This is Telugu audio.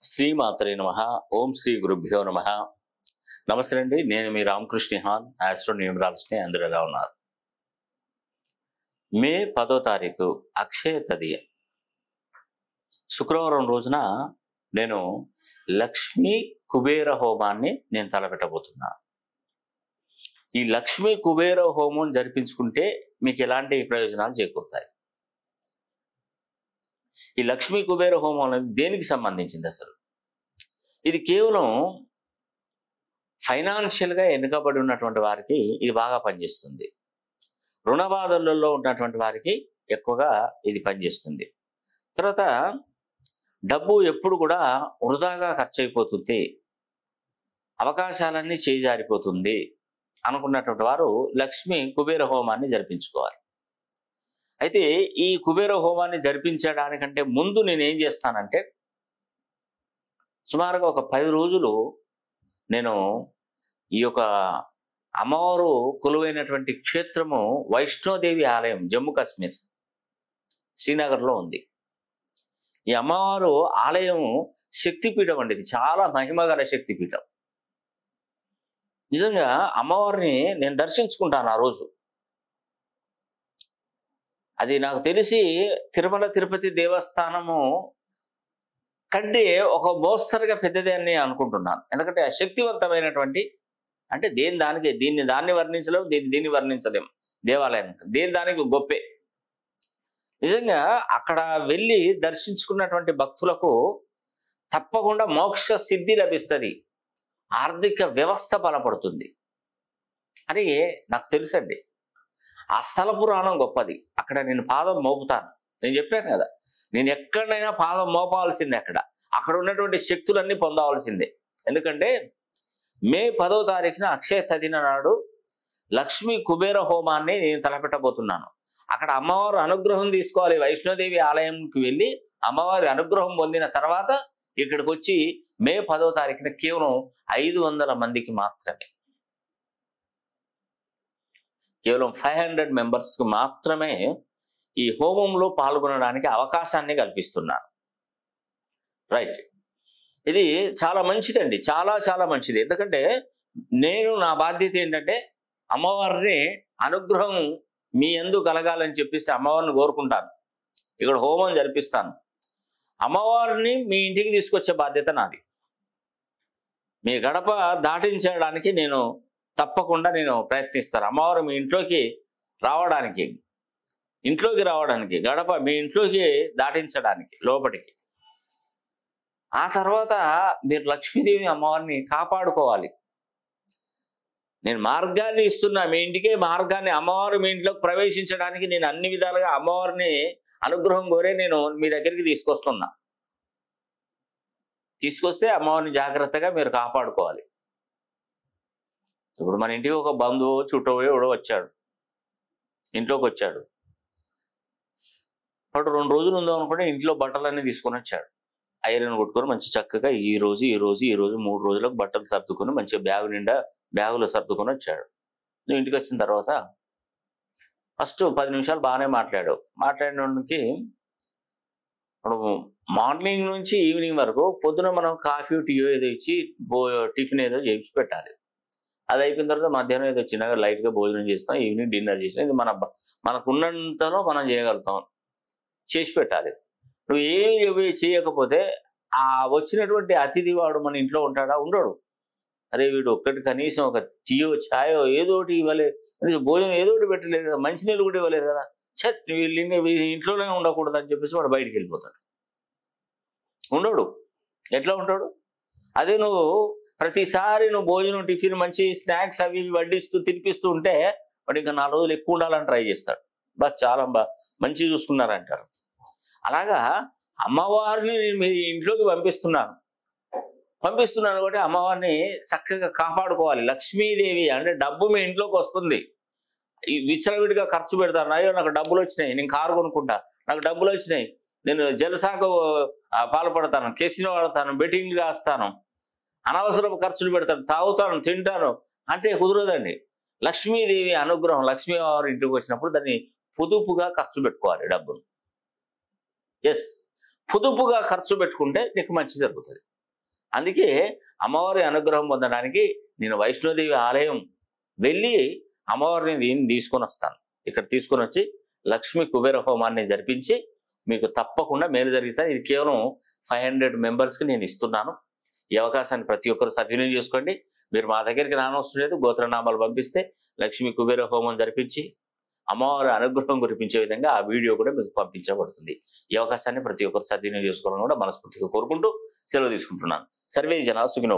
శ్రీమాత్రే నమః. ఓం శ్రీ గురుభ్యో నమః. నమస్తే అండి, నేను మీ రామకృష్ణ హాన్, ఆస్ట్రో న్యూమరాలజిస్ట్. అందరూ ఎలా ఉన్నారు? మే 10వ తారీఖు అక్షయ తదియ శుక్రవారం రోజున నేను లక్ష్మీ కుబేర హోమాన్ని నేను తలపెట్టబోతున్నాను. ఈ లక్ష్మీ కుబేర హోమం జరిపించుకుంటే మీకు ఎలాంటి ప్రయోజనాలు చేకూరుతాయి? ఈ లక్ష్మీ కుబేర హోమం అనేది దేనికి సంబంధించింది అసలు? ఇది కేవలం ఫైనాన్షియల్గా వెనుకబడి ఉన్నటువంటి వారికి ఇది బాగా పనిచేస్తుంది. రుణ బాధలలో ఉన్నటువంటి వారికి ఎక్కువగా ఇది పనిచేస్తుంది. తర్వాత డబ్బు ఎప్పుడు కూడా వృధాగా ఖర్చు అయిపోతుంది, అవకాశాలన్నీ చేజారిపోతుంది అనుకున్నటువంటి వారు లక్ష్మీ కుబేర హోమాన్ని జరిపించుకోవాలి. అయితే ఈ కుబేర హోమాన్ని జరిపించడానికంటే ముందు నేను ఏం చేస్తానంటే, సుమారుగా ఒక 10 రోజులు నేను ఈ యొక్క అమ్మవారు కొలువైనటువంటి క్షేత్రము వైష్ణోదేవి ఆలయం జమ్మూ కాశ్మీర్ శ్రీనగర్లో ఉంది. ఈ అమ్మవారు ఆలయం శక్తిపీఠం అండి. ఇది చాలా మహిమగల శక్తిపీఠం. నిజంగా అమ్మవారిని నేను దర్శించుకుంటాను ఆ రోజు. అది నాకు తెలిసి తిరుమల తిరుపతి దేవస్థానము కంటే ఒక మోస్తరుగా పెద్దదే అని అనుకుంటున్నాను. ఎందుకంటే శక్తివంతమైనటువంటి, అంటే దాన్ని వర్ణించలేము, దీన్ని వర్ణించలేము. దేవాలయం దానికి గొప్పే. నిజంగా అక్కడ వెళ్ళి దర్శించుకున్నటువంటి భక్తులకు తప్పకుండా మోక్ష సిద్ధి లభిస్తుంది, ఆర్థిక వ్యవస్థ బలపడుతుంది అని నాకు తెలుసండి. ఆ స్థల పురాణం గొప్పది. అక్కడ నేను పాదం మోపుతాను. నేను చెప్పాను కదా, నేను ఎక్కడైనా పాదం మోపాల్సిందే. అక్కడ ఉన్నటువంటి శక్తులన్నీ పొందవలసిందే. ఎందుకంటే మే 10వ తారీఖున అక్షయ తదిన నాడు లక్ష్మీ కుబేర హోమాన్ని నేను తలపెట్టబోతున్నాను. అక్కడ అమ్మవారు అనుగ్రహం తీసుకోవాలి. వైష్ణోదేవి ఆలయంకి వెళ్ళి అమ్మవారి అనుగ్రహం పొందిన తర్వాత ఇక్కడికి వచ్చి మే 10వ తారీఖున కేవలం 500 మందికి మాత్రమే, కేవలం 500 మెంబర్స్కి మాత్రమే ఈ హోమంలో పాల్గొనడానికి అవకాశాన్ని కల్పిస్తున్నాను. రైట్, ఇది చాలా మంచిదండి, చాలా చాలా మంచిది. ఎందుకంటే నా బాధ్యత ఏంటంటే అమ్మవారిని అనుగ్రహం మీ యందు కలగాలని చెప్పేసి అమ్మవారిని కోరుకుంటాను. ఇక్కడ హోమం జరిపిస్తాను. అమ్మవారిని మీ ఇంటికి తీసుకొచ్చే బాధ్యత నాది. మీ గడప దాటించడానికి నేను తప్పకుండా ప్రయత్నిస్తాను. అమ్మవారు మీ ఇంట్లోకి రావడానికి గడప మీ ఇంట్లోకి దాటించడానికి లోపలికి. ఆ తర్వాత మీరు లక్ష్మీదేవి అమ్మవారిని కాపాడుకోవాలి. నేను మార్గాన్ని ఇస్తున్నా, మీ ఇంటికే మార్గాన్ని. అమ్మవారు మీ ఇంట్లోకి ప్రవేశించడానికి నేను అన్ని విధాలుగా అమ్మవారిని అనుగ్రహం కోరే నేను మీ దగ్గరికి తీసుకొస్తే అమ్మవారిని జాగ్రత్తగా మీరు కాపాడుకోవాలి. ఇప్పుడు మన ఇంటికి ఒక బంధువు చుట్టూ ఎవడో ఇంట్లోకి వచ్చాడు. అప్పుడు 2 రోజులు ఉందాం అనుకుంటే ఇంట్లో బట్టలన్నీ తీసుకొని వచ్చాడు. ఐరన్ కొట్టుకొని మంచి చక్కగా ఈ రోజు 3 రోజులకు బట్టలు సర్దుకొని మంచిగా బ్యాగులో సర్దుకొని వచ్చాడు. నువ్వు ఇంటికి వచ్చిన తర్వాత ఫస్ట్ 10 నిమిషాలు బాగానే మాట్లాడినోడికి ఇప్పుడు మార్నింగ్ నుంచి ఈవినింగ్ వరకు పొద్దున మనం కాఫీ టీయో ఏదో ఇచ్చి టిఫిన్ ఏదో చేసి పెట్టాలి. అది అయిపోయిన తర్వాత మధ్యాహ్నం ఏదో చిన్నగా లైట్గా భోజనం చేస్తాం, ఈవినింగ్ డిన్నర్ చేస్తాం. ఇది మనకున్నంతలో మనం చేయగలుగుతాం, చేసి పెట్టాలి. నువ్వు ఏమి చేయకపోతే ఆ వచ్చినటువంటి అతిథి వాడు మన ఇంట్లో ఉంటాడా? ఉండడు. అరే వీడు ఒక్కటి కనీసం ఒక టీయో ఛాయో ఏదోటి ఇవ్వలేదు, భోజనం ఏదోటి పెట్టలేదు కదా, మంచినీళ్ళు కూడా ఇవ్వలేదు కదా, వీళ్ళు ఇంట్లోనే ఉండకూడదు అని చెప్పేసి వాడు బయటికి వెళ్ళిపోతాడు. ఉండడు. ఎట్లా ఉంటాడు? అదే నువ్వు ప్రతిసారి భోజనం టిఫిన్ మంచి స్నాక్స్ అవి వడ్డిస్తూ తినిపిస్తూ ఉంటే వాడు ఇంకా 4 రోజులు ఎక్కువ ఉండాలని ట్రై చేస్తాడు. చాలా మంచి చూసుకున్నారంటారు. అలాగా అమ్మవారిని నేను మీ ఇంట్లోకి పంపిస్తున్నాను కాబట్టి అమ్మవారిని చక్కగా కాపాడుకోవాలి. లక్ష్మీదేవి అంటే డబ్బు మీ ఇంట్లోకి వస్తుంది. విచ్చలవిడిగా ఖర్చు పెడతాను. అయ్యో నాకు డబ్బులు వచ్చినాయి, నేను కారు కొనుక్కుంటా, నాకు డబ్బులు వచ్చినాయి, నేను జలసాకు పాల్పడతాను, కెసినో ఆడతాను, బెట్టింగ్ కాస్తాను, అనవసరపు ఖర్చులు పెడతాను, తాగుతాను, తింటాను అంటే కుదరదండి. లక్ష్మీదేవి అనుగ్రహం, లక్ష్మీవారి ఇంటికి వచ్చినప్పుడు దాన్ని పొదుపుగా ఖర్చు పెట్టుకోవాలి డబ్బును. ఎస్, పొదుపుగా ఖర్చు పెట్టుకుంటే నీకు మంచి జరుగుతుంది. అందుకే అమ్మవారి అనుగ్రహం పొందడానికి నేను వైష్ణోదేవి ఆలయం వెళ్ళి అమ్మవారిని దీన్ని తీసుకొని వస్తాను. ఇక్కడ తీసుకొని వచ్చి లక్ష్మీ కుబేర హోమాన్ని జరిపించి మీకు తప్పకుండా మేలు జరిగిస్తాను. ఇది కేవలం 500 మెంబర్స్కి నేను ఇస్తున్నాను. ఈ అవకాశాన్ని ప్రతి ఒక్కరు సద్వినియోగం చేసుకోండి. మీరు మా దగ్గరికి రానవసరం లేదు. గోత్రనామాలు పంపిస్తే లక్ష్మీ కుబేర హోమం జరిపించి అమ్మవారి అనుగ్రహం కురిపించే విధంగా ఆ వీడియో కూడా మీకు పంపించబడుతుంది. ఈ అవకాశాన్ని ప్రతి ఒక్కరు సద్వినియోగం చేసుకోవాలని కూడా మనస్ఫూర్తిగా కోరుకుంటూ సెలవు తీసుకుంటున్నాను. సర్వే జనా సుఖినో